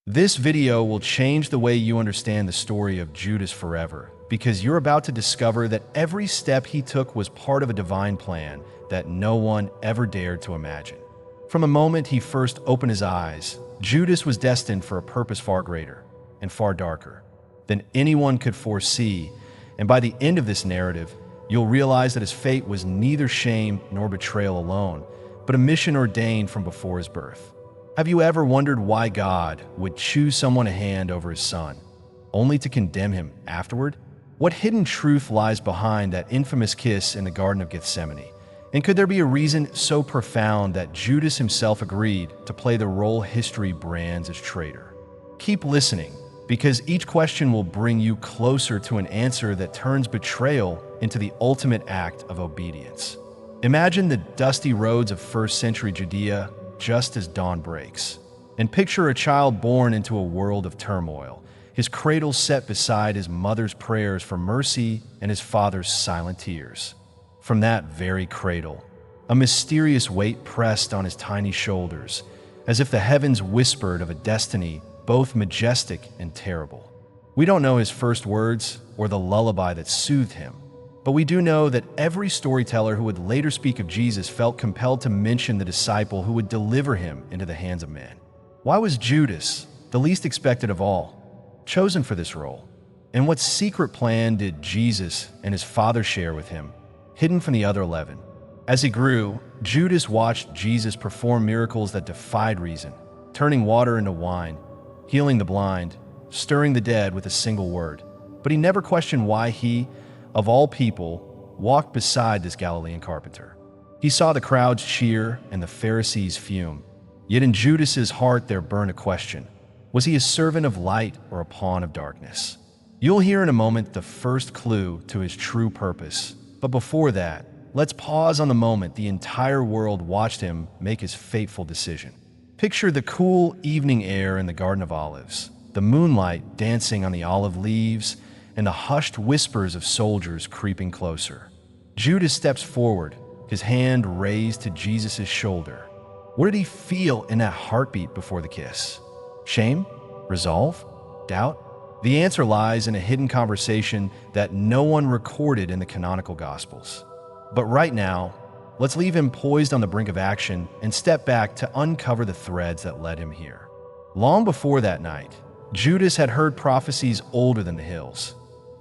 This video will change the way you understand the story of Judas forever, because you're about to discover that every step he took was part of a divine plan that no one ever dared to imagine. From the moment he first opened his eyes, Judas was destined for a purpose far greater and far darker than anyone could foresee, and by the end of this narrative, you'll realize that his fate was neither shame nor betrayal alone, but a mission ordained from before his birth. Have you ever wondered why God would choose someone to hand over his son, only to condemn him afterward? What hidden truth lies behind that infamous kiss in the Garden of Gethsemane? And could there be a reason so profound that Judas himself agreed to play the role history brands as traitor? Keep listening, because each question will bring you closer to an answer that turns betrayal into the ultimate act of obedience. Imagine the dusty roads of first-century Judea just as dawn breaks, and picture a child born into a world of turmoil, his cradle set beside his mother's prayers for mercy and his father's silent tears. From that very cradle, a mysterious weight pressed on his tiny shoulders, as if the heavens whispered of a destiny both majestic and terrible. We don't know his first words or the lullaby that soothed him, but we do know that every storyteller who would later speak of Jesus felt compelled to mention the disciple who would deliver him into the hands of men. Why was Judas, the least expected of all, chosen for this role? And what secret plan did Jesus and his Father share with him, hidden from the other 11? As he grew, Judas watched Jesus perform miracles that defied reason, turning water into wine, healing the blind, stirring the dead with a single word. But he never questioned why he, of all people, walked beside this Galilean carpenter. He saw the crowds cheer and the Pharisees fume. Yet in Judas's heart there burned a question. Was he a servant of light or a pawn of darkness? You'll hear in a moment the first clue to his true purpose. But before that, let's pause on the moment the entire world watched him make his fateful decision. Picture the cool evening air in the Garden of Olives, the moonlight dancing on the olive leaves, and the hushed whispers of soldiers creeping closer. Judas steps forward, his hand raised to Jesus' shoulder. What did he feel in that heartbeat before the kiss? Shame? Resolve? Doubt? The answer lies in a hidden conversation that no one recorded in the canonical Gospels. But right now, let's leave him poised on the brink of action and step back to uncover the threads that led him here. Long before that night, Judas had heard prophecies older than the hills.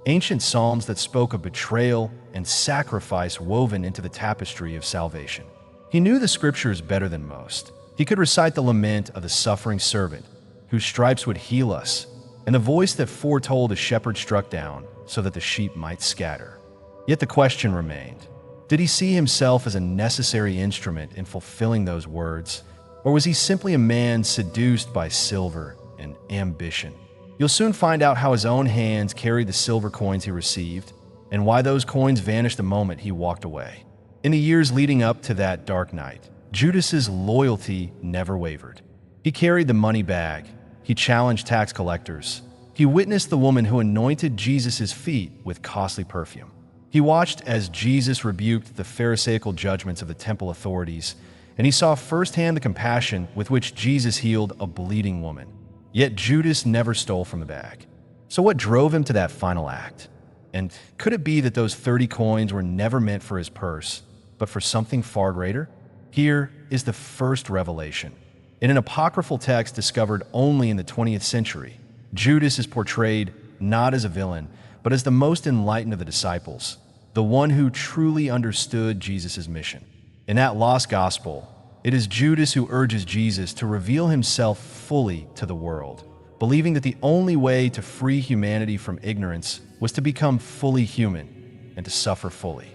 Ancient psalms that spoke of betrayal and sacrifice woven into the tapestry of salvation. He knew the scriptures better than most. He could recite the lament of the suffering servant, whose stripes would heal us, and the voice that foretold a shepherd struck down so that the sheep might scatter. Yet the question remained, did he see himself as a necessary instrument in fulfilling those words, or was he simply a man seduced by silver and ambition? You'll soon find out how his own hands carried the silver coins he received, and why those coins vanished the moment he walked away. In the years leading up to that dark night, Judas's loyalty never wavered. He carried the money bag, he challenged tax collectors, he witnessed the woman who anointed Jesus' feet with costly perfume. He watched as Jesus rebuked the Pharisaical judgments of the temple authorities, and he saw firsthand the compassion with which Jesus healed a bleeding woman. Yet Judas never stole from the bag. So what drove him to that final act? And could it be that those 30 coins were never meant for his purse, but for something far greater? Here is the first revelation. In an apocryphal text discovered only in the 20th century, Judas is portrayed not as a villain, but as the most enlightened of the disciples, the one who truly understood Jesus' mission. In that lost gospel, it is Judas who urges Jesus to reveal himself fully to the world, believing that the only way to free humanity from ignorance was to become fully human and to suffer fully.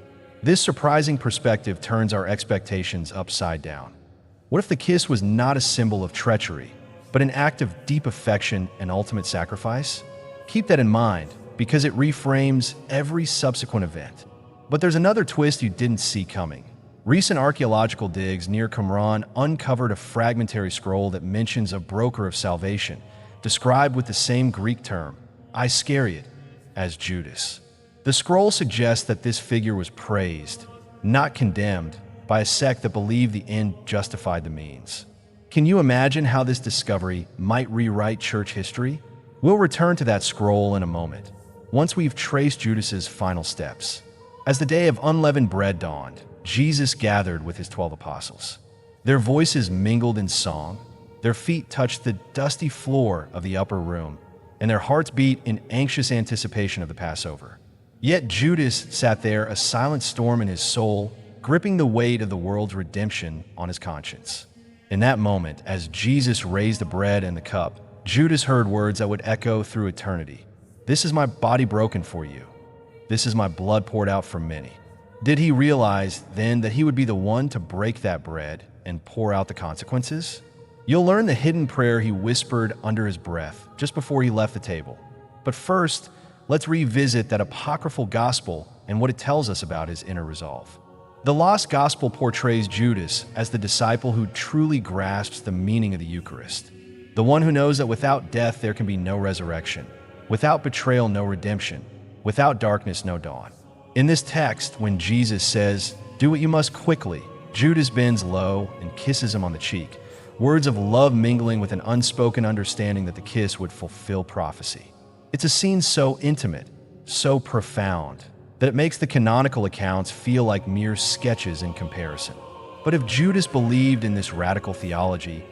This surprising perspective turns our expectations upside down. What if the kiss was not a symbol of treachery, but an act of deep affection and ultimate sacrifice? Keep that in mind, because it reframes every subsequent event. But there's another twist you didn't see coming. Recent archaeological digs near Qumran uncovered a fragmentary scroll that mentions a broker of salvation, described with the same Greek term, Iscariot, as Judas. The scroll suggests that this figure was praised, not condemned, by a sect that believed the end justified the means. Can you imagine how this discovery might rewrite church history? We'll return to that scroll in a moment, once we've traced Judas's final steps. As the day of unleavened bread dawned, Jesus gathered with his 12 apostles. Their voices mingled in song, their feet touched the dusty floor of the upper room, and their hearts beat in anxious anticipation of the Passover. Yet Judas sat there, a silent storm in his soul, gripping the weight of the world's redemption on his conscience. In that moment, as Jesus raised the bread and the cup, Judas heard words that would echo through eternity. "This is my body broken for you. This is my blood poured out for many." Did he realize then that he would be the one to break that bread and pour out the consequences? You'll learn the hidden prayer he whispered under his breath just before he left the table. But first, let's revisit that apocryphal gospel and what it tells us about his inner resolve. The Lost Gospel portrays Judas as the disciple who truly grasps the meaning of the Eucharist, the one who knows that without death there can be no resurrection, without betrayal no redemption, without darkness no dawn. In this text, when Jesus says, "Do what you must quickly," Judas bends low and kisses him on the cheek, words of love mingling with an unspoken understanding that the kiss would fulfill prophecy. It's a scene so intimate, so profound, that it makes the canonical accounts feel like mere sketches in comparison. But if Judas believed in this radical theology,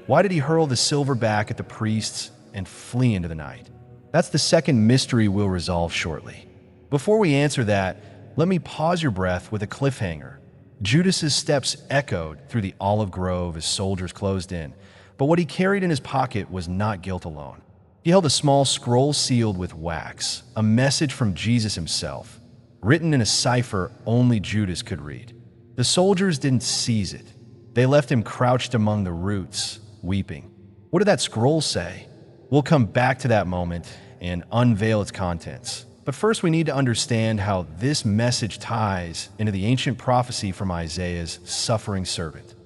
why did he hurl the silver back at the priests and flee into the night? That's the second mystery we'll resolve shortly. Before we answer that, let me pause your breath with a cliffhanger. Judas's steps echoed through the olive grove as soldiers closed in, but what he carried in his pocket was not guilt alone. He held a small scroll sealed with wax, a message from Jesus himself, written in a cipher only Judas could read. The soldiers didn't seize it. They left him crouched among the roots, weeping. What did that scroll say? We'll come back to that moment and unveil its contents. But first we need to understand how this message ties into the ancient prophecy from Isaiah's suffering servant.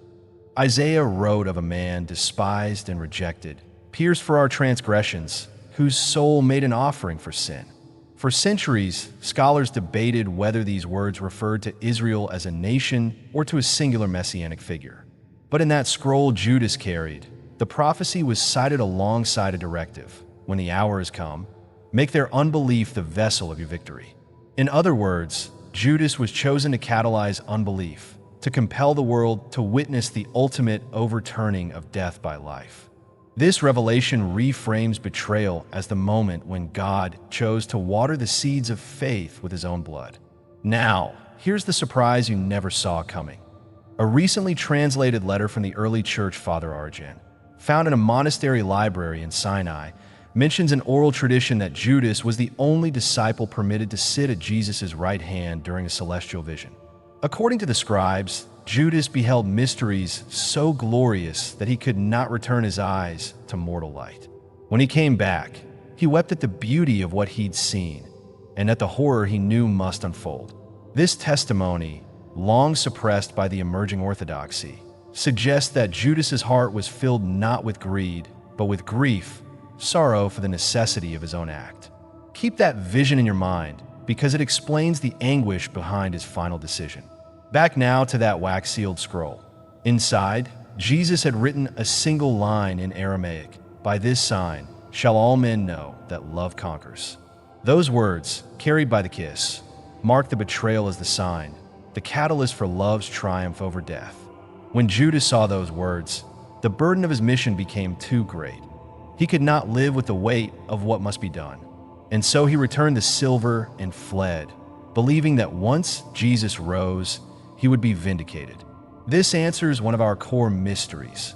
Isaiah wrote of a man despised and rejected, pierced for our transgressions, whose soul made an offering for sin. For centuries, scholars debated whether these words referred to Israel as a nation or to a singular messianic figure. But in that scroll Judas carried, the prophecy was cited alongside a directive: when the hour has come, make their unbelief the vessel of your victory. In other words, Judas was chosen to catalyze unbelief, to compel the world to witness the ultimate overturning of death by life. This revelation reframes betrayal as the moment when God chose to water the seeds of faith with his own blood. Now, here's the surprise you never saw coming. A recently translated letter from the early church Father Origen, found in a monastery library in Sinai, mentions an oral tradition that Judas was the only disciple permitted to sit at Jesus' right hand during a celestial vision. According to the scribes, Judas beheld mysteries so glorious that he could not return his eyes to mortal light. When he came back, he wept at the beauty of what he'd seen and at the horror he knew must unfold. This testimony, long suppressed by the emerging orthodoxy, suggests that Judas's heart was filled not with greed, but with grief, sorrow for the necessity of his own act. Keep that vision in your mind, because it explains the anguish behind his final decision. Back now to that wax-sealed scroll. Inside, Jesus had written a single line in Aramaic: "By this sign shall all men know that love conquers." Those words, carried by the kiss, marked the betrayal as the sign, the catalyst for love's triumph over death. When Judas saw those words, the burden of his mission became too great. He could not live with the weight of what must be done. And so he returned the silver and fled, believing that once Jesus rose, he would be vindicated. This answers one of our core mysteries.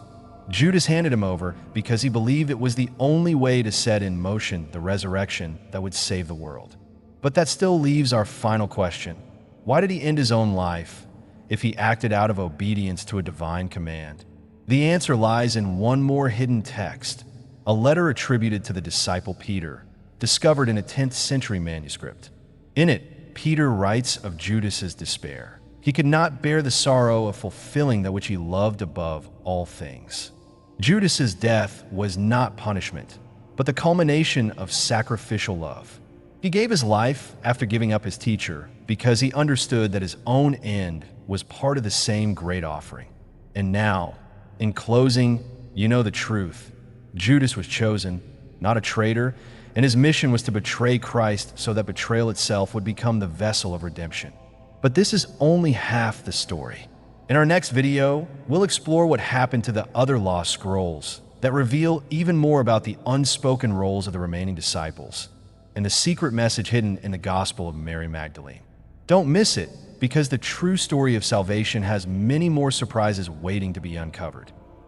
Judas handed him over because he believed it was the only way to set in motion the resurrection that would save the world. But that still leaves our final question. Why did he end his own life if he acted out of obedience to a divine command? The answer lies in one more hidden text, a letter attributed to the disciple Peter, discovered in a 10th century manuscript. In it, Peter writes of Judas's despair. He could not bear the sorrow of fulfilling that which he loved above all things. Judas's death was not punishment, but the culmination of sacrificial love. He gave his life after giving up his teacher because he understood that his own end was part of the same great offering. And now, In closing, you know the truth. Judas was chosen, not a traitor, and his mission was to betray Christ so that betrayal itself would become the vessel of redemption. But this is only half the story. In our next video, we'll explore what happened to the other lost scrolls that reveal even more about the unspoken roles of the remaining disciples and the secret message hidden in the Gospel of Mary Magdalene. Don't miss it, because the true story of salvation has many more surprises waiting to be uncovered.